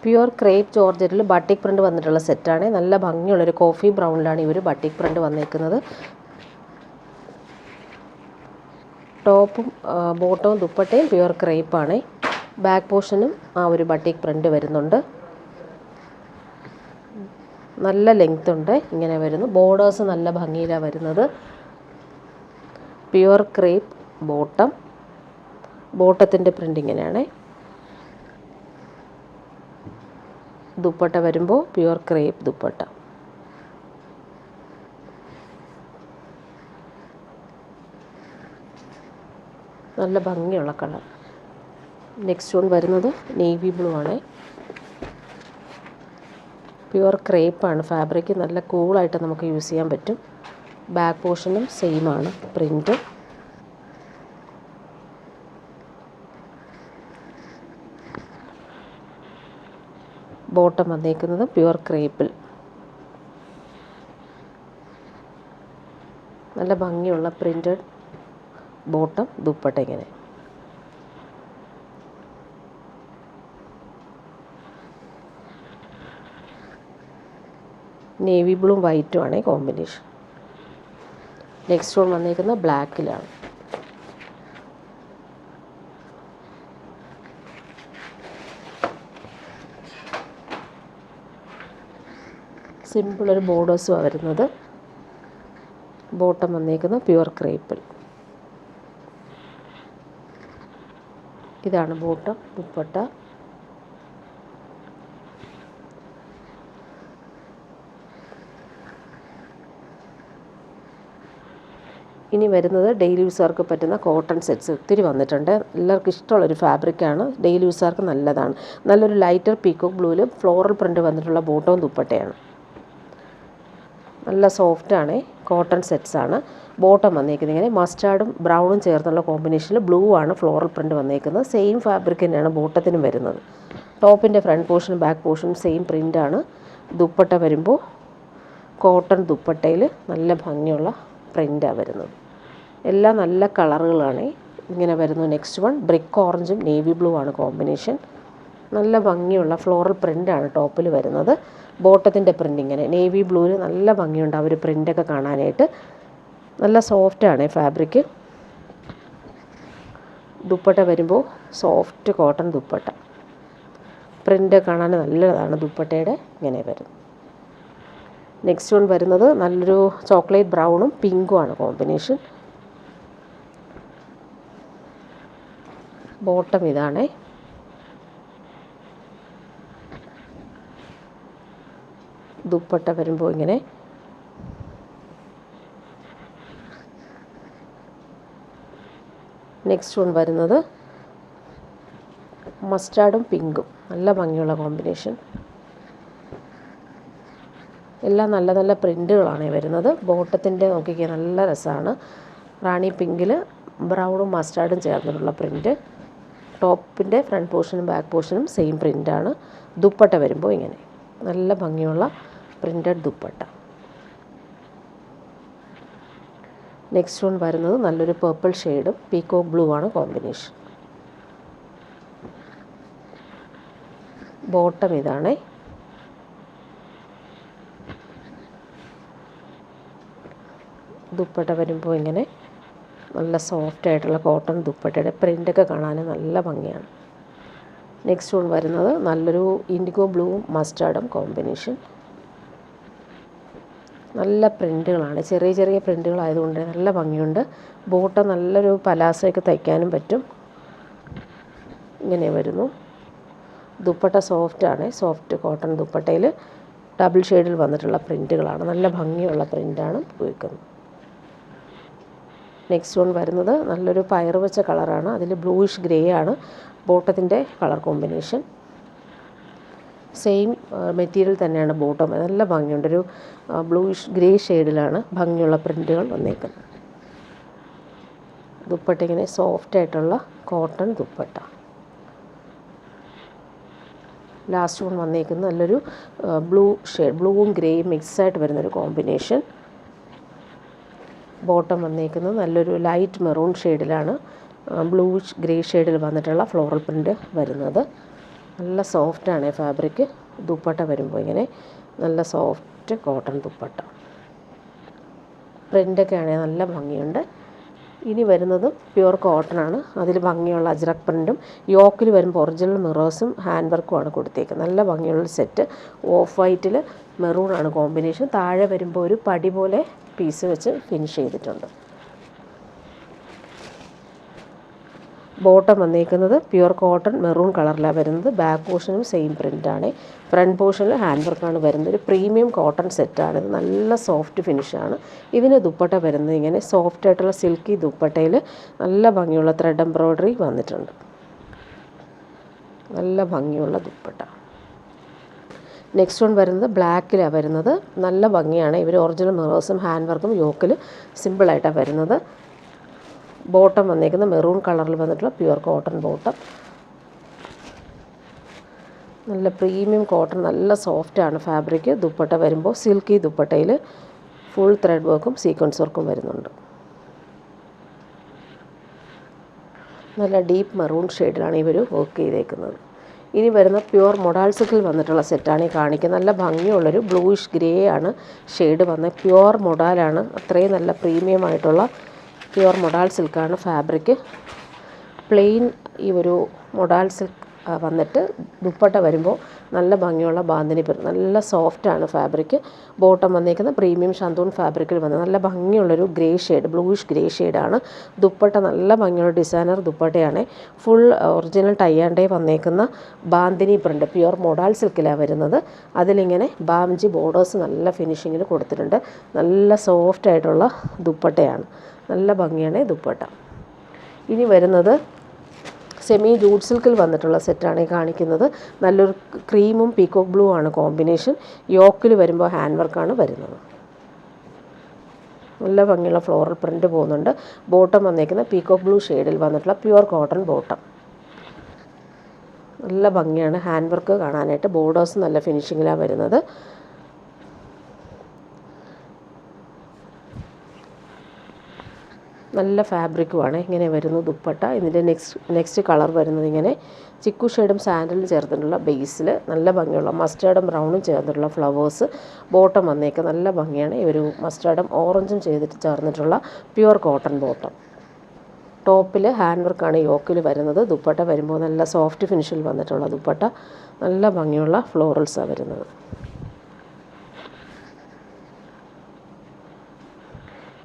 Pure crepe ജോർജറ്റിൽ batik print വന്നിട്ടുള്ള സെറ്റാണ്. നല്ല ഭംഗിയുള്ളൊരു കോഫി ബ്രൗണിലാണ് ഈ ഒരു ബട്ടിക് പ്രിൻ്റ് വന്നേക്കുന്നത്. ടോപ്പും ബോട്ടവും ദുപ്പട്ടയും പ്യുവർ ക്രേപ്പാണ്. ബാക്ക് പോർഷനും ആ ഒരു ബട്ടിക് പ്രിൻ്റ് വരുന്നുണ്ട്. നല്ല ലെങ്ത് ഉണ്ട്. ഇങ്ങനെ വരുന്നു. ബോർഡേഴ്സ് നല്ല ഭംഗിയിലാണ് വരുന്നത്. പ്യുവർ ക്രേപ്പ് ബോട്ടത്തിൻ്റെ പ്രിൻ്റ് ഇങ്ങനെയാണ്. ദുപ്പട്ട വരുമ്പോൾ പ്യുവർ ക്രേപ്പ് ദുപ്പട്ട. നല്ല ഭംഗിയുള്ള കളർ. നെക്സ്റ്റ് വൺ വരുന്നത് നേവി ബ്ലൂ ആണ്. പ്യുവർ ക്രേപ്പാണ് ഫാബ്രിക്. നല്ല കൂളായിട്ട് നമുക്ക് യൂസ് ചെയ്യാൻ പറ്റും. ബാക്ക് പോർഷനും സെയിം ആണ് പ്രിൻ്റ്. ബോട്ടം വന്നേക്കുന്നത് പ്യുവർ ക്രേപ്പിൽ. നല്ല ഭംഗിയുള്ള പ്രിൻ്റഡ് ബോട്ടം ദുപ്പട്ട ഇങ്ങനെ. നേവി ബ്ലൂ വൈറ്റും ആണ് കോമ്പിനേഷൻ. നെക്സ്റ്റ് വൺ വന്നേക്കുന്നത് ബ്ലാക്കിലാണ്. സിമ്പിൾ ഒരു ബോർഡേഴ്സുമാണ് വരുന്നത്. ബോട്ടം വന്നേക്കുന്നത് പ്യുവർ ക്രേപ്പിൽ. ഇതാണ് ബോട്ടം ദുപ്പട്ട. ഇനി വരുന്നത് ഡെയിലി യൂസുകാർക്ക് പറ്റുന്ന കോട്ടൺ സെറ്റ്സ് ഒത്തിരി വന്നിട്ടുണ്ട്. എല്ലാവർക്കും ഇഷ്ടമുള്ളൊരു ഫാബ്രിക്കാണ്. ഡെയിലി യൂസുകാർക്ക് നല്ലതാണ്. നല്ലൊരു ലൈറ്റർ പീക്കോക്ക് ബ്ലൂവിൽ ഫ്ലോറൽ പ്രിൻ്റ് വന്നിട്ടുള്ള ബോട്ടവും ദുപ്പട്ടയാണ്. നല്ല സോഫ്റ്റാണ്. കോട്ടൺ സെറ്റ്സാണ്. ബോട്ടം വന്നേക്കുന്നത് ഇങ്ങനെ മസ്റ്റാർഡും ബ്രൗണും ചേർന്നുള്ള കോമ്പിനേഷനിൽ ബ്ലൂ ആണ് ഫ്ലോറൽ പ്രിൻ്റ് വന്നേക്കുന്നത്. സെയിം ഫാബ്രിക് തന്നെയാണ് ബോട്ടത്തിനും വരുന്നത്. ടോപ്പിൻ്റെ ഫ്രണ്ട് പോർഷനും ബാക്ക് പോർഷനും സെയിം പ്രിൻ്റാണ്. ദുപ്പട്ട വരുമ്പോൾ കോട്ടൺ ദുപ്പട്ടയിൽ നല്ല ഭംഗിയുള്ള പ്രിൻ്റാണ് വരുന്നത്. എല്ലാം നല്ല കളറുകളാണ് ഇങ്ങനെ വരുന്നു. നെക്സ്റ്റ് വൺ ബ്രിക്ക് ഓറഞ്ചും നേവി ബ്ലൂ ആണ് കോമ്പിനേഷൻ. നല്ല ഭംഗിയുള്ള ഫ്ലോറൽ പ്രിൻ്റാണ് ടോപ്പിൽ വരുന്നത്. ബോട്ടത്തിൻ്റെ പ്രിൻ്റ് ഇങ്ങനെ നേവി ബ്ലൂവിൽ നല്ല ഭംഗിയുണ്ട് ആ ഒരു പ്രിൻ്റൊക്കെ കാണാനായിട്ട്. നല്ല സോഫ്റ്റാണ് ഫാബ്രിക്. ദുപ്പട്ട വരുമ്പോൾ സോഫ്റ്റ് കോട്ടൺ ദുപ്പട്ട. പ്രിൻ്റ് കാണാൻ നല്ലതാണ് ദുപ്പട്ടയുടെ. ഇങ്ങനെ വരും. നെക്സ്റ്റ് വൺ വരുന്നത് നല്ലൊരു ചോക്ലേറ്റ് ബ്രൗണും പിങ്കും ആണ് കോമ്പിനേഷൻ. ബോട്ടം ഇതാണ്. ദുപ്പട്ട വരുമ്പോൾ ഇങ്ങനെ. നെക്സ്റ്റ് വൺ വരുന്നത് മസ്റ്റാർഡും പിങ്കും. നല്ല ഭംഗിയുള്ള കോമ്പിനേഷൻ. എല്ലാം നല്ല നല്ല പ്രിൻ്റുകളാണ് വരുന്നത്. ബോട്ടത്തിൻ്റെ നോക്കിക്കുക നല്ല രസമാണ്. റാണി പിങ്കിൽ ബ്രൗണും മസ്റ്റാർഡും ചേർന്നിട്ടുള്ള പ്രിൻ്റ്. ടോപ്പിൻ്റെ ഫ്രണ്ട് പോർഷനും ബാക്ക് പോർഷനും സെയിം പ്രിൻ്റാണ്. ദുപ്പട്ട വരുമ്പോൾ ഇങ്ങനെ നല്ല ഭംഗിയുള്ള പ്രിൻ്റഡ് ദുപ്പട്ട. നെക്സ്റ്റ് വൺ വരുന്നത് നല്ലൊരു പർപ്പിൾ ഷെയ്ഡും പീക്കോക്ക് ബ്ലൂ ആണ് കോമ്പിനേഷൻ. ബോട്ടം ഇതാണ്. ദുപ്പട്ട വരുമ്പോൾ ഇങ്ങനെ നല്ല സോഫ്റ്റ് ആയിട്ടുള്ള കോട്ടൺ ദുപ്പട്ടയുടെ പ്രിൻ്റൊക്കെ കാണാൻ നല്ല ഭംഗിയാണ്. നെക്സ്റ്റ് വൺ വരുന്നത് നല്ലൊരു ഇൻഡിഗോ ബ്ലൂവും മസ്റ്റാർഡും കോമ്പിനേഷൻ. നല്ല പ്രിൻ്റുകളാണ്. ചെറിയ ചെറിയ പ്രിൻ്റുകളായതുകൊണ്ട് നല്ല ഭംഗിയുണ്ട്. ബോട്ടം നല്ലൊരു പലാസയൊക്കെ തയ്ക്കാനും പറ്റും. ഇങ്ങനെ വരുന്നു. ദുപ്പട്ട സോഫ്റ്റാണ്. സോഫ്റ്റ് കോട്ടൺ ദുപ്പട്ടയിൽ ഡബിൾ ഷെയ്ഡിൽ വന്നിട്ടുള്ള പ്രിൻ്റുകളാണ്. നല്ല ഭംഗിയുള്ള പ്രിൻ്റാണ് ഉപയോഗിക്കുന്നത്. നെക്സ്റ്റ് വൺ വരുന്നത് നല്ലൊരു പയർ വെച്ച കളറാണ്. അതിൽ ബ്ലൂയിഷ് ഗ്രേ ആണ് ബോട്ടത്തിൻ്റെ കളർ കോമ്പിനേഷൻ. സെയിം മെറ്റീരിയൽ തന്നെയാണ് ബോട്ടം. നല്ല ഭംഗിയുണ്ട്. ഒരു ബ്ലൂയിഷ് ഗ്രേ ഷെയ്ഡിലാണ് ഭംഗിയുള്ള പ്രിൻ്റുകൾ വന്നേക്കുന്നത്. ദുപ്പട്ട ഇങ്ങനെ സോഫ്റ്റ് ആയിട്ടുള്ള കോട്ടൺ ദുപ്പട്ട. ലാസ്റ്റ് വൺ വന്നേക്കുന്നത് നല്ലൊരു ബ്ലൂവും ഗ്രേയും മിക്സായിട്ട് വരുന്നൊരു കോമ്പിനേഷൻ. ബോട്ടം വന്നേക്കുന്നത് നല്ലൊരു ലൈറ്റ് മെറൂൺ ഷെയ്ഡിലാണ് ബ്ലൂയിഷ് ഗ്രേ ഷെയ്ഡിൽ വന്നിട്ടുള്ള ഫ്ലോറൽ പ്രിൻ്റ് വരുന്നത്. നല്ല സോഫ്റ്റാണ് ഫാബ്രിക്. ദുപ്പട്ട വരുമ്പോൾ ഇങ്ങനെ നല്ല സോഫ്റ്റ് കോട്ടൺ ദുപ്പട്ട. പ്രിൻ്റൊക്കെ ആണെങ്കിൽ നല്ല ഭംഗിയുണ്ട്. ഇനി വരുന്നത് പ്യുവർ കോട്ടണാണ്. അതിൽ ഭംഗിയുള്ള അജ്രക് പ്രിൻറ്റും യോക്കിൽ വരുമ്പോൾ ഒറിജിനൽ മിറേഴ്സും ഹാൻഡ് വർക്കുമാണ് കൊടുത്തേക്കുന്നത്. നല്ല ഭംഗിയുള്ളൊരു സെറ്റ്. ഓഫ് വൈറ്റിൽ മെറൂണാണ് കോമ്പിനേഷൻ. താഴെ വരുമ്പോൾ ഒരു പടി പോലെ പീസ് വെച്ച് ഫിനിഷ് ചെയ്തിട്ടുണ്ട്. ബോട്ടം വന്നിരിക്കുന്നത് പ്യുവർ കോട്ടൺ മെറൂൺ കളറിലാണ് വരുന്നത്. ബാക്ക് പോർഷനും സെയിം പ്രിൻ്റാണ്. ഫ്രണ്ട് പോർഷനിൽ ഹാൻഡ് വർക്കാണ് വരുന്നത്. ഒരു പ്രീമിയം കോട്ടൺ സെറ്റാണ്. ഇത് നല്ല സോഫ്റ്റ് ഫിനിഷാണ്. ഇതിന് ദുപ്പട്ട വരുന്നത് ഇങ്ങനെ സോഫ്റ്റ് ആയിട്ടുള്ള സിൽക്കി ദുപ്പട്ടയിൽ നല്ല ഭംഗിയുള്ള ത്രെഡ് എംബ്രോയ്ഡറി വന്നിട്ടുണ്ട്. നല്ല ഭംഗിയുള്ള ദുപ്പട്ട. നെക്സ്റ്റ് വൺ വരുന്നത് ബ്ലാക്കിലാണ് വരുന്നത്. നല്ല ഭംഗിയാണ്. ഇവർ ഒറിജിനൽ മിറേഴ്സും ഹാൻഡ് വർക്കും യോക്കിൽ സിമ്പിളായിട്ടാണ് വരുന്നത്. ബോട്ടം വന്നേക്കുന്ന മെറൂൺ കളറിൽ വന്നിട്ടുള്ള പ്യുവർ കോട്ടൺ ബോട്ടം. നല്ല പ്രീമിയം കോട്ടൺ, നല്ല സോഫ്റ്റാണ് ഫാബ്രിക്. ദുപ്പട്ട വരുമ്പോൾ സിൽക്കി ദുപ്പട്ടയിൽ ഫുൾ ത്രെഡ് വർക്കും സീക്വൻസ് വർക്കും വരുന്നുണ്ട്. നല്ല ഡീപ്പ് മെറൂൺ ഷെയ്ഡിലാണ് ഇവർ വർക്ക് ചെയ്തേക്കുന്നത്. ഇനി വരുന്ന പ്യുവർ മൊഡാൾ സിൽക്കിൽ വന്നിട്ടുള്ള സെറ്റാണ് ഈ കാണിക്കുന്നത്. നല്ല ഭംഗിയുള്ളൊരു ബ്ലൂയിഷ് ഗ്രേ ആണ് ഷെയ്ഡ് വന്നത്. പ്യുവർ മൊഡാലാണ്. അത്രയും നല്ല പ്രീമിയം ആയിട്ടുള്ള പ്യുവർ മൊഡാൾ സിൽക്കാണ് ഫാബ്രിക്. പ്ലെയിൻ ഈ ഒരു മൊഡാൾ സിൽക്ക് വന്നിട്ട് ദുപ്പട്ട വരുമ്പോൾ നല്ല ഭംഗിയുള്ള ബാന്തിനി പ്രിന്റ്. നല്ല സോഫ്റ്റാണ് ഫാബ്രിക്. ബോട്ടം വന്നിരിക്കുന്ന പ്രീമിയം ഷന്തൂൺ ഫാബ്രിക്കിൽ വന്ന് നല്ല ഭംഗിയുള്ളൊരു ഗ്രേ ഷെയ്ഡ്, ബ്ലൂയിഷ് ഗ്രേ ഷെയ്ഡാണ്. ദുപ്പട്ട നല്ല ഭംഗിയുള്ള ഡിസൈനർ ദുപ്പട്ടയാണ്. Full original tie and dye വന്നേക്കുന്ന ബാന്തിനി പ്രിന്റ് പ്യുവർ മൊഡാൾ സിൽക്കിലാണ് വരുന്നത്. അതിലിങ്ങനെ ബാംജി ബോർഡേഴ്സ് നല്ല ഫിനിഷിങ്ങിൽ കൊടുത്തിട്ടുണ്ട്. നല്ല സോഫ്റ്റ് ആയിട്ടുള്ള ദുപ്പട്ടയാണ്. നല്ല ഭംഗിയാണ് ദുപ്പട്ട. ഇനി വരുന്നത് സെമി ജൂട്ട് സിൽക്കിൽ വന്നിട്ടുള്ള സെറ്റാണ് ഈ കാണിക്കുന്നത്. നല്ലൊരു ക്രീമും പീക്കോക്ക് ബ്ലൂ ആണ് കോമ്പിനേഷൻ. യോക്കിൽ വരുമ്പോൾ ഹാൻഡ് വർക്കാണ് വരുന്നത്. നല്ല ഭംഗിയുള്ള ഫ്ലോറൽ പ്രിൻ്റ് പോകുന്നുണ്ട്. ബോട്ടം വന്നേക്കുന്ന പീക്കോക്ക് ബ്ലൂ ഷെയ്ഡിൽ വന്നിട്ടുള്ള പ്യുവർ കോട്ടൺ ബോട്ടം. നല്ല ഭംഗിയാണ് ഹാൻഡ് വർക്ക് കാണാനായിട്ട്. ബോർഡേഴ്സ് നല്ല ഫിനിഷിങ്ങിലാണ് വരുന്നത്. നല്ല ഫാബ്രിക്കുമാണ്. ഇങ്ങനെ വരുന്നു ദുപ്പട്ട. ഇതിൻ്റെ നെക്സ്റ്റ് കളർ വരുന്നത് ഇങ്ങനെ ചിക്കു ഷെയ്ഡും സാൻഡലും ചേർത്തിട്ടുള്ള ബേസിൽ നല്ല ഭംഗിയുള്ള മസ്റ്റാർഡും ബ്രൗണും ചേർന്നിട്ടുള്ള ഫ്ലവേഴ്സ്. ബോട്ടം വന്നേക്ക് നല്ല ഭംഗിയാണ്. ഈ ഒരു മസ്റ്റാർഡും ഓറഞ്ചും ചേർന്നിട്ടുള്ള പ്യുവർ കോട്ടൺ ബോട്ടം. ടോപ്പിൽ ഹാൻഡ് വർക്കാണ് യോക്കിൽ വരുന്നത്. ദുപ്പട്ട വരുമ്പോൾ നല്ല സോഫ്റ്റ് ഫിനിഷിൽ വന്നിട്ടുള്ള ദുപ്പട്ട. നല്ല ഭംഗിയുള്ള ഫ്ലോറൽസാണ് വരുന്നത്.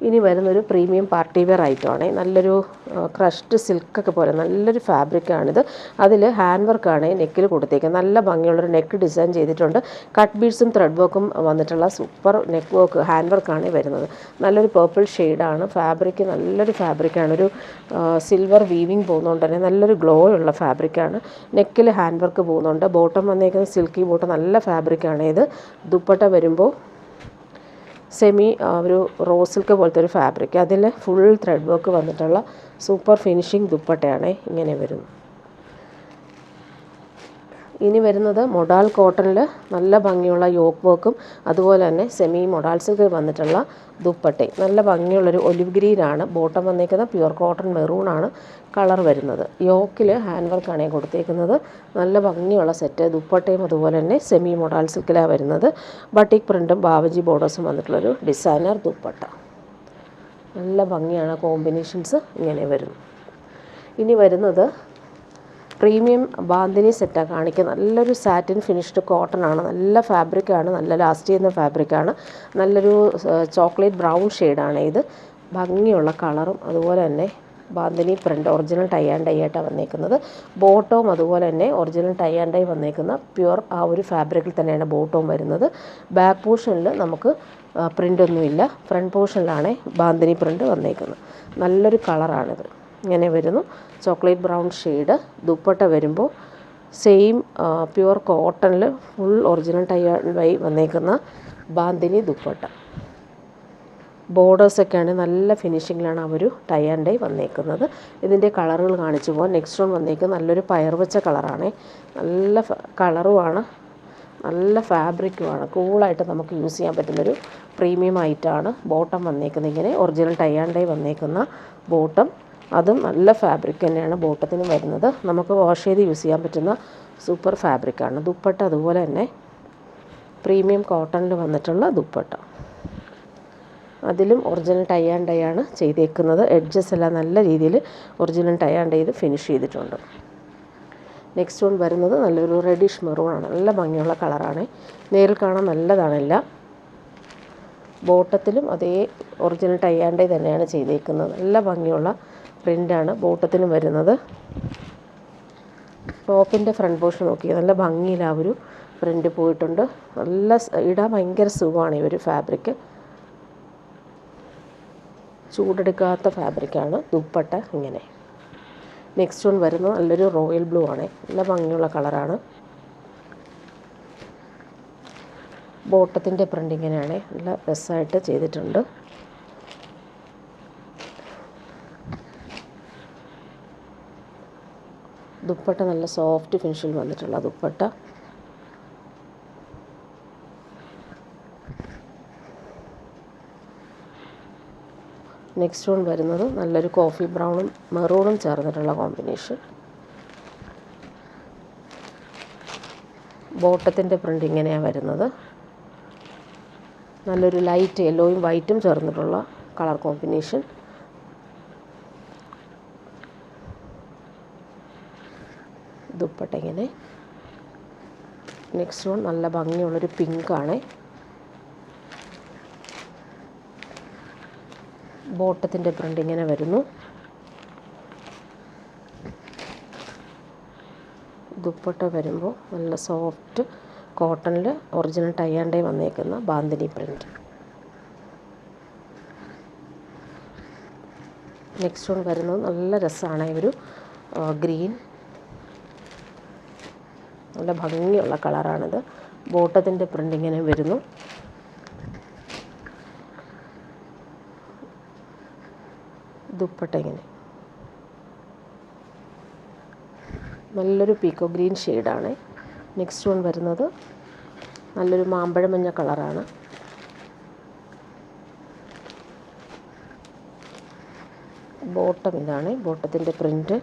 ഇനി വരുന്നൊരു പ്രീമിയം പാർട്ടി വെയർ ഐറ്റമാണ്. നല്ലൊരു ക്രഷ്ഡ് സിൽക്കൊക്കെ പോലെ നല്ലൊരു ഫാബ്രിക്കാണിത്. അതിൽ ഹാൻഡ് വർക്കാണ് നെക്കിൽ കൊടുത്തേക്കുന്നത്. നല്ല ഭംഗിയുള്ളൊരു നെക്ക് ഡിസൈൻ ചെയ്തിട്ടുണ്ട്. കട്ട് ബീഡ്സും ത്രെഡ് വർക്കും വന്നിട്ടുള്ള സൂപ്പർ നെക്ക് വർക്ക് ഹാൻഡ് വർക്കാണ് വരുന്നത്. നല്ലൊരു പേർപ്പിൾ ഷെയ്ഡാണ് ഫാബ്രിക്. നല്ലൊരു ഫാബ്രിക്കാണ്. ഒരു സിൽവർ വീവിങ് പോകുന്നതുകൊണ്ട് തന്നെ നല്ലൊരു ഗ്ലോ ഉള്ള ഫാബ്രിക്കാണ്. നെക്കിൽ ഹാൻഡ് വർക്ക് പോകുന്നുണ്ട്. ബോട്ടം വന്നേക്കുന്നത് സിൽക്കി ബോട്ടം. നല്ല ഫാബ്രിക്കാണ് ഇത്. ദുപ്പട്ട വരുമ്പോൾ സെമി ഒരു റോസ് സിൽക്ക് പോലത്തെ ഒരു ഫാബ്രിക്. അതിൽ ഫുൾ ത്രെഡ് വർക്ക് വന്നിട്ടുള്ള സൂപ്പർ ഫിനിഷിങ് ദുപ്പട്ടയാണ് ഇങ്ങനെ വരുന്നത്. ഇനി വരുന്നത് മൊഡാൾ കോട്ടണിൽ നല്ല ഭംഗിയുള്ള യോക്ക് വർക്കും അതുപോലെ തന്നെ സെമി മൊഡാൾ സിൽക്കിൽ വന്നിട്ടുള്ള ദുപ്പട്ടയും. നല്ല ഭംഗിയുള്ളൊരു ഒലിവ് ഗ്രീനാണ്. ബോട്ടം വന്നേക്കുന്നത് പ്യുവർ കോട്ടൺ മെറൂണാണ് കളർ വരുന്നത്. യോക്കിൽ ഹാൻഡ് വർക്കാണ് കൊടുത്തേക്കുന്നത്. നല്ല ഭംഗിയുള്ള സെറ്റ്. ദുപ്പട്ടയും അതുപോലെ തന്നെ സെമി മൊഡാൾ സിൽക്കിലാണ് വരുന്നത്. ബട്ടിക് പ്രിൻറ്റും ബാവജി ബോർഡേഴ്സും വന്നിട്ടുള്ളൊരു ഡിസൈനർ ദുപ്പട്ട. നല്ല ഭംഗിയാണ് കോമ്പിനേഷൻസ് ഇങ്ങനെ വരുന്നു. ഇനി വരുന്നത് പ്രീമിയം ബാന്തിനി സെറ്റാണ് കാണിക്കുന്നത്. നല്ലൊരു സാറ്റിൻ ഫിനിഷ്ഡ് കോട്ടൺ ആണ്. നല്ല ഫാബ്രിക്കാണ്. നല്ല ലാസ്റ്റ് ചെയ്യുന്ന ഫാബ്രിക്കാണ്. നല്ലൊരു ചോക്ലേറ്റ് ബ്രൗൺ ഷെയ്ഡാണ് ഇത്. ഭംഗിയുള്ള കളറും അതുപോലെ തന്നെ bandhani print original tie and dye ആയിട്ടാണ് വന്നേക്കുന്നത്. ബോട്ടവും അതുപോലെ തന്നെ ഒറിജിനൽ ടൈ ആൻഡ് ഡൈ വന്നേക്കുന്ന പ്യുവർ ആ ഒരു ഫാബ്രിക്കിൽ തന്നെയാണ് ബോട്ടവും വരുന്നത്. ബാക്ക് പോർഷനിൽ നമുക്ക് പ്രിൻ്റൊന്നുമില്ല. ഫ്രണ്ട് പോർഷനിലാണ് ബാന്തിനി പ്രിൻ്റ് വന്നേക്കുന്നത്. നല്ലൊരു കളറാണിത്. ഇങ്ങനെ വരുന്നു ചോക്ലേറ്റ് ബ്രൗൺ ഷെയ്ഡ്. ദുപ്പട്ട വരുമ്പോൾ സെയിം പ്യുവർ കോട്ടണിൽ full original tie and dye വന്നേക്കുന്ന ബാന്തിനി ദുപ്പട്ട. ബോർഡേഴ്സൊക്കെയാണ് നല്ല ഫിനിഷിങ്ങിലാണ് ആ ഒരു ടൈ ആൻഡ് ഡൈ വന്നേക്കുന്നത്. ഇതിൻ്റെ കളറുകൾ കാണിച്ചു പോകാം. നെക്സ്റ്റ് വൺ വന്നേക്കുന്നത് നല്ലൊരു പയർവച്ച കളറാണ്. നല്ല കളറുമാണ്. നല്ല ഫാബ്രിക്കുമാണ്. കൂളായിട്ട് നമുക്ക് യൂസ് ചെയ്യാൻ പറ്റുന്നൊരു പ്രീമിയം ഐറ്റമാണ്. ബോട്ടം വന്നേക്കുന്നത് ഇങ്ങനെ ഒറിജിനൽ ടൈ ആൻഡ് ഡൈ വന്നേക്കുന്ന ബോട്ടം. അതും നല്ല ഫാബ്രിക് തന്നെയാണ് ബോട്ടത്തിന് വരുന്നത്. നമുക്ക് വാഷ് ചെയ്ത് യൂസ് ചെയ്യാൻ പറ്റുന്ന സൂപ്പർ ഫാബ്രിക്കാണ്. ദുപ്പട്ട അതുപോലെ തന്നെ പ്രീമിയം കോട്ടണിൽ വന്നിട്ടുള്ള ദുപ്പട്ട. അതിലും ഒറിജിനൽ ടൈ ആൻഡ് ഡൈ ആണ് ചെയ്തേക്കുന്നത്. എഡ്ജസ് എല്ലാം നല്ല രീതിയിൽ ഒറിജിനൽ ടൈ ആൻഡ് ചെയ്ത് ഫിനിഷ് ചെയ്തിട്ടുണ്ട്. നെക്സ്റ്റ് വൺ വരുന്നത് നല്ലൊരു റെഡിഷ് മെറൂണാണ്. നല്ല ഭംഗിയുള്ള കളറാണ്. നേരിൽ കാണാൻ നല്ലതാണെല്ലാം. ബോട്ടത്തിലും അതേ ഒറിജിനൽ ടൈ ആൻഡ് ഡൈ തന്നെയാണ് ചെയ്തേക്കുന്നത്. നല്ല ഭംഗിയുള്ള പ്രിൻ്റാണ് ബോട്ടത്തിനും വരുന്നത്. ടോപ്പിൻ്റെ ഫ്രണ്ട് പോർഷൻ നോക്കി നല്ല ഭംഗിയിൽ ആ ഒരു പ്രിൻ്റ് പോയിട്ടുണ്ട്. നല്ല ഇടാൻ ഭയങ്കര സുഖമാണ് ഈ ഒരു ഫാബ്രിക്. ചൂടെടുക്കാത്ത ഫാബ്രിക്കാണ്. ദുപ്പട്ട ഇങ്ങനെ. നെക്സ്റ്റ് വൺ വരുന്നത് നല്ലൊരു റോയൽ ബ്ലൂ ആണ്. നല്ല ഭംഗിയുള്ള കളറാണ്. ബോട്ടത്തിൻ്റെ പ്രിൻ്റ് ഇങ്ങനെയാണ്. നല്ല രസമായിട്ട് ചെയ്തിട്ടുണ്ട്. ദുപ്പട്ട നല്ല സോഫ്റ്റ് ഫിനിഷിൽ വന്നിട്ടുള്ള ദുപ്പട്ട. നെക്സ്റ്റ് വൺ വരുന്നത് നല്ലൊരു കോഫി ബ്രൗണും മെറൂണും ചേർന്നിട്ടുള്ള കോമ്പിനേഷൻ. ബോട്ടത്തിൻ്റെ പ്രിൻ്റ് ഇങ്ങനെയാണ് വരുന്നത്. നല്ലൊരു ലൈറ്റ് യെല്ലോയും വൈറ്റും ചേർന്നിട്ടുള്ള കളർ കോമ്പിനേഷൻ. ദുപ്പട്ട ഇങ്ങനെ. നെക്സ്റ്റ് വൺ നല്ല ഭംഗിയുള്ളൊരു പിങ്കാണ്. ബോട്ടത്തിൻ്റെ പ്രിൻ്റ് ഇങ്ങനെ വരുന്നു. ദുപ്പട്ട വരുമ്പോൾ നല്ല സോഫ്റ്റ് കോട്ടണിൽ ഒറിജിനൽ ടൈ ആൻഡ് ഡൈ വന്നേക്കുന്ന ബാന്തിനി പ്രിൻ്റ്. നെക്സ്റ്റ് വൺ വരുന്നത് നല്ല രസമാണ്. ഒരു ഗ്രീൻ, നല്ല ഭംഗിയുള്ള കളറാണിത്. ബോട്ടത്തിൻ്റെ പ്രിൻ്റ് ഇങ്ങനെ വരുന്നു. ദുപ്പട്ട ഇങ്ങനെ. നല്ലൊരു പീക്കോ ഗ്രീൻ ഷെയ്ഡാണ്. നെക്സ്റ്റ് വൺ വരുന്നത് നല്ലൊരു മാമ്പഴ മഞ്ഞ കളറാണ്. ബോട്ടം ഇതാണ്. ബോട്ടത്തിൻ്റെ print.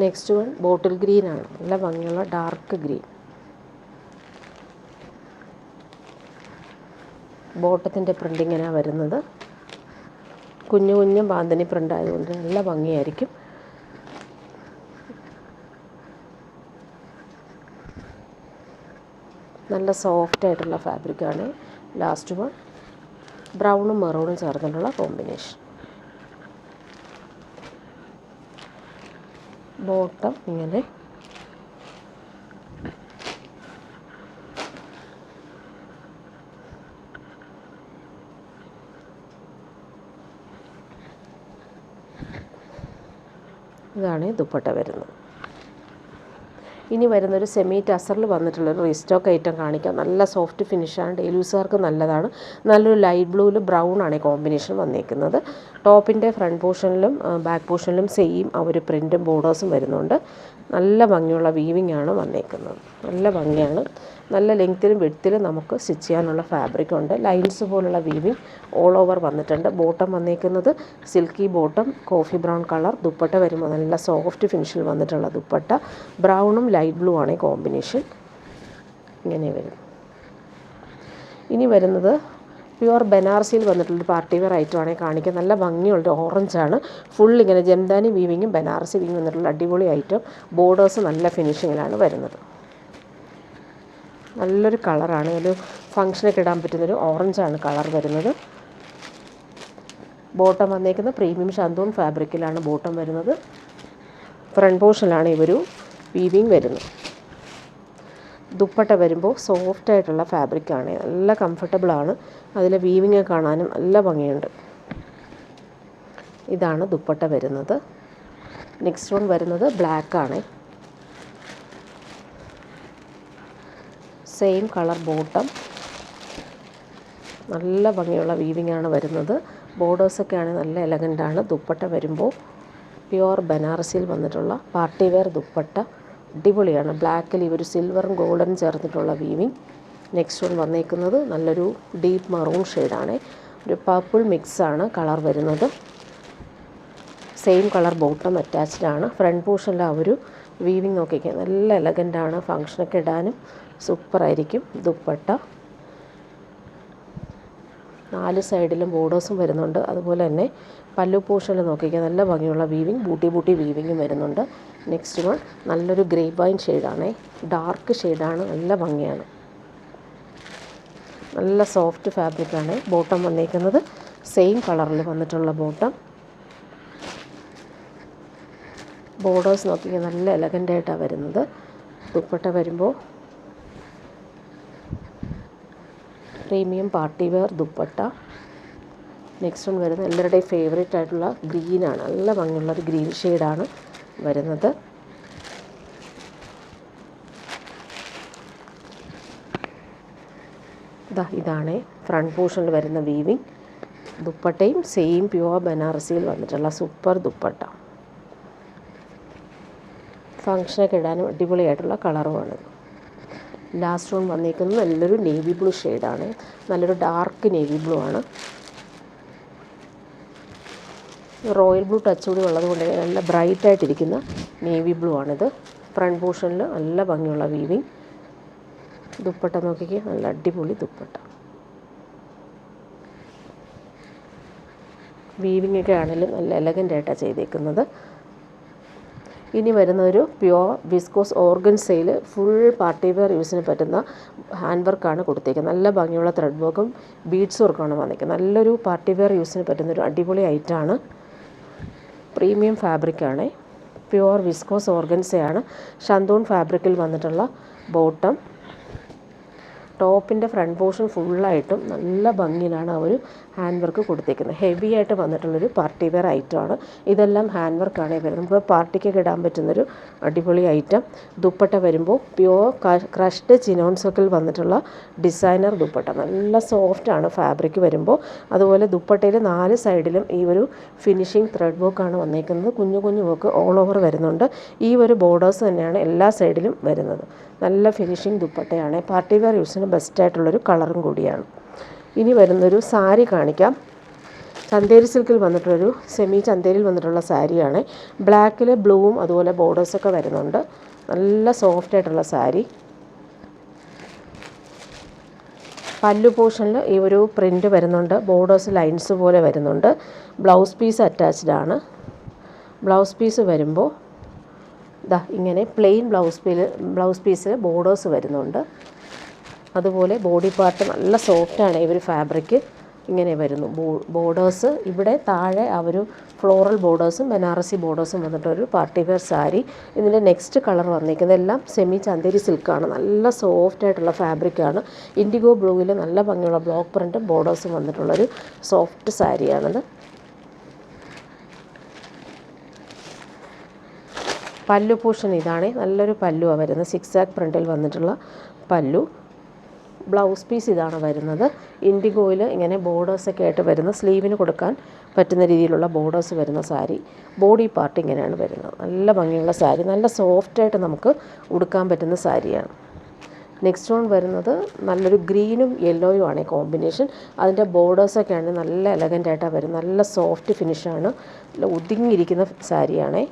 Next one bottle green ആണ്. നല്ല ഭംഗിയുള്ള ഡാർക്ക് ഗ്രീൻ. ബോട്ടത്തിൻ്റെ പ്രിൻ്റ് ഇങ്ങനെയാണ് വരുന്നത്. കുഞ്ഞു കുഞ്ഞു ബാന്തിനി പ്രിൻ്റ് ആയതുകൊണ്ട് നല്ല ഭംഗിയായിരിക്കും. നല്ല സോഫ്റ്റ് ആയിട്ടുള്ള ഫാബ്രിക്കാണ്. ലാസ്റ്റ് വൺ ബ്രൗണും മെറൂണും ചേർന്നിട്ടുള്ള കോമ്പിനേഷൻ. ബോട്ടം ഇങ്ങനെ. ഇതാണ് ദുപ്പട്ട വരുന്നത്. ഇനി വരുന്നൊരു സെമി ടസറിൽ വന്നിട്ടുള്ളൊരു റീസ്റ്റോക്ക് ഐറ്റം കാണിക്കാം. നല്ല സോഫ്റ്റ് ഫിനിഷാണ്. ഡെയിലി യൂസുകാർക്ക് നല്ലതാണ്. നല്ലൊരു ലൈറ്റ് ബ്ലൂവിൽ ബ്രൗൺ ആണ് ഈ കോമ്പിനേഷൻ വന്നിരിക്കുന്നത്. ടോപ്പിൻ്റെ ഫ്രണ്ട് പോർഷനിലും ബാക്ക് പോർഷനിലും സെയിം ആ ഒരു പ്രിൻറ്റും ബോർഡേഴ്സും വരുന്നുണ്ട്. നല്ല ഭംഗിയുള്ള വീവിങ് ആണ് വന്നിരിക്കുന്നത്. നല്ല ഭംഗിയാണ്. നല്ല ലെങ്ത്തിലും വിഡ്ത്തിലും നമുക്ക് സ്റ്റിച്ച് ചെയ്യാനുള്ള ഫാബ്രിക് ഉണ്ട്. ലൈൻസ് പോലുള്ള വീവിങ് ഓൾ ഓവർ വന്നിട്ടുണ്ട്. ബോട്ടം വന്നിരിക്കുന്നത് silky bottom, coffee brown colour. Dupatta വരുമ്പോൾ നല്ല സോഫ്റ്റ് ഫിനിഷിൽ വന്നിട്ടുള്ള ദുപ്പട്ട. ബ്രൗണും ലൈറ്റ് ബ്ലൂ ആണ് കോമ്പിനേഷൻ. ഇങ്ങനെ വരും. ഇനി വരുന്നത് പ്യുവർ ബനാറസിയിൽ വന്നിട്ടുള്ളൊരു പാർട്ടി വെയർ ഐറ്റമാണ് കാണിക്കുക. നല്ല ഭംഗിയുള്ളൊരു ഓറഞ്ചാണ്. ഫുൾ ഇങ്ങനെ ജംദാനി വീവിങ്ങും ബനാറസി വീവിങ് വന്നിട്ടുള്ള അടിപൊളി ഐറ്റം. ബോർഡേഴ്സ് നല്ല ഫിനിഷിങ്ങിലാണ് വരുന്നത്. നല്ലൊരു കളറാണ്. ഒരു ഫങ്ഷനൊക്കെ ഇടാൻ പറ്റുന്നൊരു ഓറഞ്ചാണ് കളർ വരുന്നത്. ബോട്ടം വന്നേക്കുന്നത് പ്രീമിയം ഷാന്തൂൺ ഫാബ്രിക്കിലാണ് ബോട്ടം വരുന്നത്. ഫ്രണ്ട് പോർഷനിലാണ് ഇവരു വീവിങ് വരുന്നത്. ദുപ്പട്ട വരുമ്പോൾ സോഫ്റ്റായിട്ടുള്ള ഫാബ്രിക്കാണ്. നല്ല കംഫർട്ടബിളാണ്. അതിലെ വീവിങ് കാണാനും നല്ല ഭംഗിയുണ്ട്. ഇതാണ് ദുപ്പട്ട വരുന്നത്. നെക്സ്റ്റ് വൺ വരുന്നത് ബ്ലാക്കാണ്. Same colour bottom. നല്ല ഭംഗിയുള്ള വീവിങ് ആണ് വരുന്നത്. ബോർഡേഴ്സൊക്കെയാണ് നല്ല എലഗൻ്റാണ്. ദുപ്പട്ട വരുമ്പോൾ പ്യുവർ ബനാറസിയിൽ വന്നിട്ടുള്ള പാർട്ടി വെയർ ദുപ്പട്ട. അടിപൊളിയാണ്. ബ്ലാക്കിൽ ഈ ഒരു സിൽവറും ഗോൾഡനും ചേർന്നിട്ടുള്ള വീവിങ്. നെക്സ്റ്റ് വൺ വന്നേക്കുന്നത് നല്ലൊരു ഡീപ്പ് മറൂൺ ഷെയ്ഡാണ്. ഒരു പർപ്പിൾ മിക്സാണ് കളർ വരുന്നത്. സെയിം കളർ ബോട്ടം അറ്റാച്ച്ഡ് ആണ്. ഫ്രണ്ട് പോർഷനിൽ ആ ഒരു വീവിങ് നോക്കിക്കുക, നല്ല എലഗൻ്റാണ്. ഫങ്ഷനൊക്കെ ഇടാനും സൂപ്പറായിരിക്കും. ദുപ്പട്ട 4 സൈഡിലും ബോർഡേഴ്സും വരുന്നുണ്ട്. അതുപോലെ തന്നെ പല്ലു പോർഷനിൽ നോക്കിക്കുക, നല്ല ഭംഗിയുള്ള വീവിങ്, ബൂട്ടി വീവിങ്ങും വരുന്നുണ്ട്. നെക്സ്റ്റ് വൺ നല്ലൊരു ഗ്രേപ്പ് വൈൻ ഷെയ്ഡാണ്. ഡാർക്ക് ഷെയ്ഡാണ്, നല്ല ഭംഗിയാണ്. നല്ല സോഫ്റ്റ് ഫാബ്രിക്കാണ്. ബോട്ടം വന്നേക്കുന്നത് സെയിം കളറിൽ വന്നിട്ടുള്ള ബോട്ടം. ബോർഡേഴ്സ് നോക്കിയാൽ നല്ല എലഗൻ്റായിട്ടാണ് വരുന്നത്. ദുപ്പട്ട വരുമ്പോൾ premium party wear dupatta. Next one വരുന്നത് എല്ലാവരുടെയും ഫേവറേറ്റ് ആയിട്ടുള്ള ഗ്രീനാണ്. നല്ല ഭംഗിയുള്ളൊരു ഗ്രീൻ ഷെയ്ഡാണ് വരുന്നത്. ഇതാണ് ഫ്രണ്ട് പോർഷനിൽ വരുന്ന വീവിങ്. ദുപ്പട്ടയും സെയിം പ്യുവർ ബനാറസിയിൽ വന്നിട്ടുള്ള സൂപ്പർ ദുപ്പട്ട. ഫങ്ഷനൊക്കെ ഇടാനും അടിപൊളിയായിട്ടുള്ള കളറുമാണ്. ലാസ്റ്റ് വൺ വന്നിരിക്കുന്നത് നല്ലൊരു നേവി ബ്ലൂ ഷെയ്ഡാണ്. നല്ലൊരു ഡാർക്ക് നേവി ബ്ലൂ ആണ്. റോയൽ ബ്ലൂ ടച്ച് കൂടി ഉള്ളത് കൊണ്ട് നല്ല ബ്രൈറ്റായിട്ടിരിക്കുന്ന നേവി ബ്ലൂ ആണിത്. ഫ്രണ്ട് പോർഷനിൽ നല്ല ഭംഗിയുള്ള വീവിങ്. ദുപ്പട്ട നോക്കിക്കുക, നല്ല അടിപൊളി ദുപ്പട്ട. വീവിങ് ഒക്കെ ആണെങ്കിലും നല്ല എലഗൻ്റായിട്ടാണ് ചെയ്തേക്കുന്നത്. ഇനി വരുന്നൊരു പ്യുവർ വിസ്കോസ് ഓർഗൻസയിൽ ഫുൾ പാർട്ടി വെയർ യൂസിന് പറ്റുന്ന ഹാൻഡ് വർക്കാണ് കൊടുത്തേക്കുന്നത്. നല്ല ഭംഗിയുള്ള ത്രെഡ് വർക്കും ബീഡ്സ് വർക്കാണ് വന്നിരിക്കുന്നത്. നല്ലൊരു പാർട്ടി വെയർ യൂസിന് പറ്റുന്നൊരു അടിപൊളി ഐറ്റമാണ്. പ്രീമിയം ഫാബ്രിക്കാണ്. പ്യുവർ വിസ്കോസ് ഓർഗൻസയാണ്. ഷന്തൂൺ ഫാബ്രിക്കിൽ വന്നിട്ടുള്ള ബോട്ടം. ടോപ്പിൻ്റെ ഫ്രണ്ട് പോർഷൻ ഫുള്ളായിട്ടും നല്ല ഭംഗിയിലാണ് ആ ഒരു ഹാൻഡ് വർക്ക് കൊടുത്തേക്കുന്നത്. ഹെവി ആയിട്ട് വന്നിട്ടുള്ളൊരു പാർട്ടി വെയർ ഐറ്റമാണ്. ഇതെല്ലാം ഹാൻഡ് വർക്കാണ് വരുന്നത്. നമുക്ക് പാർട്ടിക്കൊക്കെ ഇടാൻ പറ്റുന്നൊരു അടിപൊളി ഐറ്റം. ദുപ്പട്ട വരുമ്പോൾ പ്യുവർ ക്രഷ്ഡ് ചിനോൺ സർക്കിൾ വന്നിട്ടുള്ള ഡിസൈനർ ദുപ്പട്ട. നല്ല സോഫ്റ്റാണ് ഫാബ്രിക് വരുമ്പോൾ. അതുപോലെ ദുപ്പട്ടയിൽ 4 സൈഡിലും ഈ ഒരു ഫിനിഷിങ് ത്രെഡ് വർക്കാണ് വന്നേക്കുന്നത്. കുഞ്ഞു വർക്ക് ഓൾ ഓവർ വരുന്നുണ്ട്. ഈ ഒരു ബോർഡേഴ്സ് തന്നെയാണ് എല്ലാ സൈഡിലും വരുന്നത്. നല്ല ഫിനിഷിങ് ദുപ്പട്ടയാണ്. പാർട്ടി വെയർ യൂസിന് ബെസ്റ്റായിട്ടുള്ളൊരു കളറും കൂടിയാണ്. ഇനി വരുന്നൊരു സാരി കാണിക്കാം. ചന്തേരി സിൽക്കിൽ വന്നിട്ടുള്ളൊരു സെമി ചന്തേരിയിൽ വന്നിട്ടുള്ള സാരിയാണ്. ബ്ലാക്കിൽ ബ്ലൂവും അതുപോലെ ബോർഡേഴ്സൊക്കെ വരുന്നുണ്ട്. നല്ല സോഫ്റ്റായിട്ടുള്ള സാരി. പല്ലു പോർഷനിൽ ഈ ഒരു പ്രിൻ്റ് വരുന്നുണ്ട്. ബോർഡേഴ്സ് ലൈൻസ് പോലെ വരുന്നുണ്ട്. ബ്ലൗസ് പീസ് അറ്റാച്ച്ഡ് ആണ്. ബ്ലൗസ് പീസ് വരുമ്പോൾ ഇങ്ങനെ പ്ലെയിൻ ബ്ലൗസ് പീസിൽ ബോർഡേഴ്സ് വരുന്നുണ്ട്. അതുപോലെ ബോഡി പാർട്ട് നല്ല സോഫ്റ്റാണ്. ഈ ഒരു ഫാബ്രിക് ഇങ്ങനെ വരുന്നു. ബോർഡേഴ്സ് ഇവിടെ താഴെ ആ ഒരു ഫ്ലോറൽ ബോർഡേഴ്സും ബനാറസി ബോർഡേഴ്സും വന്നിട്ടൊരു പാർട്ടി വെയർ സാരി. ഇതിൻ്റെ നെക്സ്റ്റ് കളർ വന്നിരിക്കുന്നത് എല്ലാം സെമി ചന്തേരി സിൽക്കാണ്. നല്ല സോഫ്റ്റായിട്ടുള്ള ഫാബ്രിക്കാണ്. ഇൻഡിഗോ ബ്ലൂവിൽ നല്ല ഭംഗിയുള്ള ബ്ലോക്ക് പ്രിൻറ്റും ബോർഡേഴ്സും വന്നിട്ടുള്ളൊരു സോഫ്റ്റ് സാരിയാണിത്. പല്ലു പോർഷൻ ഇതാണ്. നല്ലൊരു പല്ലുവാണ് വരുന്നത്. 6 ആക്ക് പ്രിൻറ്റിൽ വന്നിട്ടുള്ള പല്ലു. ബ്ലൗസ് പീസ് ഇതാണ് വരുന്നത്. ഇൻഡിഗോയിൽ ഇങ്ങനെ ബോർഡേഴ്സൊക്കെ ആയിട്ട് വരുന്ന, സ്ലീവിന് കൊടുക്കാൻ പറ്റുന്ന രീതിയിലുള്ള ബോർഡേഴ്സ് വരുന്ന സാരി. ബോഡി പാർട്ട് ഇങ്ങനെയാണ് വരുന്നത്. നല്ല ഭംഗിയുള്ള സാരി. നല്ല സോഫ്റ്റായിട്ട് നമുക്ക് ഉടുക്കാൻ പറ്റുന്ന സാരിയാണ്. നെക്സ്റ്റ് വൺ വരുന്നത് നല്ലൊരു ഗ്രീനും യെല്ലോയും ആണ് കോമ്പിനേഷൻ. അതിൻ്റെ ബോർഡേഴ്സൊക്കെ ആണെങ്കിൽ നല്ല എലഗൻ്റായിട്ടാണ് വരുന്നത്. നല്ല സോഫ്റ്റ് ഫിനിഷാണ്. നല്ല ഒതുങ്ങിയിരിക്കുന്ന സാരിയാണേ.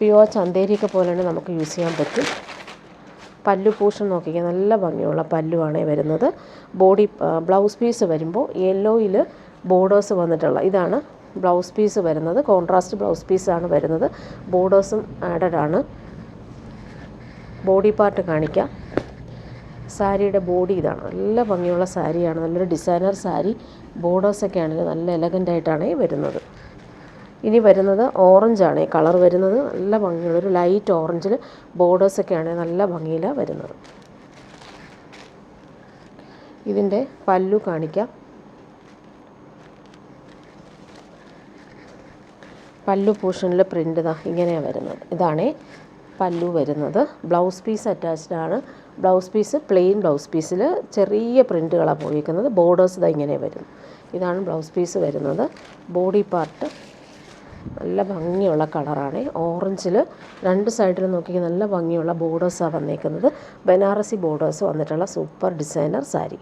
പ്യുവർ ചന്തേരിയൊക്കെ പോലെ തന്നെ നമുക്ക് യൂസ് ചെയ്യാൻ പറ്റും. പല്ലു പോർഷൻ നോക്കിക്കുക, നല്ല ഭംഗിയുള്ള പല്ലുവാണ് വരുന്നത്. ബ്ലൗസ് പീസ് വരുമ്പോൾ യെല്ലോയിൽ ബോർഡേഴ്സ് വന്നിട്ടുള്ള ഇതാണ് ബ്ലൗസ് പീസ് വരുന്നത്. കോൺട്രാസ്റ്റ് ബ്ലൗസ് പീസാണ് വരുന്നത്. ബോർഡേഴ്സും ആഡഡ് ആണ്. ബോഡി പാർട്ട് കാണിക്കാം. സാരിയുടെ ബോഡി ഇതാണ്. നല്ല ഭംഗിയുള്ള സാരിയാണ്. നല്ലൊരു ഡിസൈനർ സാരി. ബോർഡേഴ്സൊക്കെ ആണെങ്കിൽ നല്ല എലഗൻ്റായിട്ടാണ് വരുന്നത്. ഇനി വരുന്നത് ഓറഞ്ചാണ് കളർ വരുന്നത്. നല്ല ഭംഗിയുള്ളൊരു ലൈറ്റ് ഓറഞ്ചിൽ ബോർഡേഴ്സൊക്കെയാണ് നല്ല ഭംഗിയിലാണ് വരുന്നത്. ഇതിൻ്റെ പല്ലു കാണിക്കാം. പല്ലു പോർഷനിൽ പ്രിൻ്റ് ഇങ്ങനെയാണ് വരുന്നത്. ഇതാണ് പല്ലു വരുന്നത്. ബ്ലൗസ് പീസ് അറ്റാച്ച്ഡ് ആണ്. ബ്ലൗസ് പീസ് പ്ലെയിൻ ബ്ലൗസ് പീസിൽ ചെറിയ പ്രിൻറ്റുകളാണ് പോയിരിക്കുന്നത്. ബോർഡേഴ്സ് ഇങ്ങനെ വരും. ഇതാണ് ബ്ലൗസ് പീസ് വരുന്നത്. ബോഡി പാർട്ട് നല്ല ഭംഗിയുള്ള കളറാണ്. ഓറഞ്ചിൽ രണ്ട് സൈഡിലും നോക്കി നല്ല ഭംഗിയുള്ള ബോർഡേഴ്സാണ് വന്നേക്കുന്നത്. ബനാറസി ബോർഡേഴ്സ് വന്നിട്ടുള്ള സൂപ്പർ ഡിസൈനർ സാരി.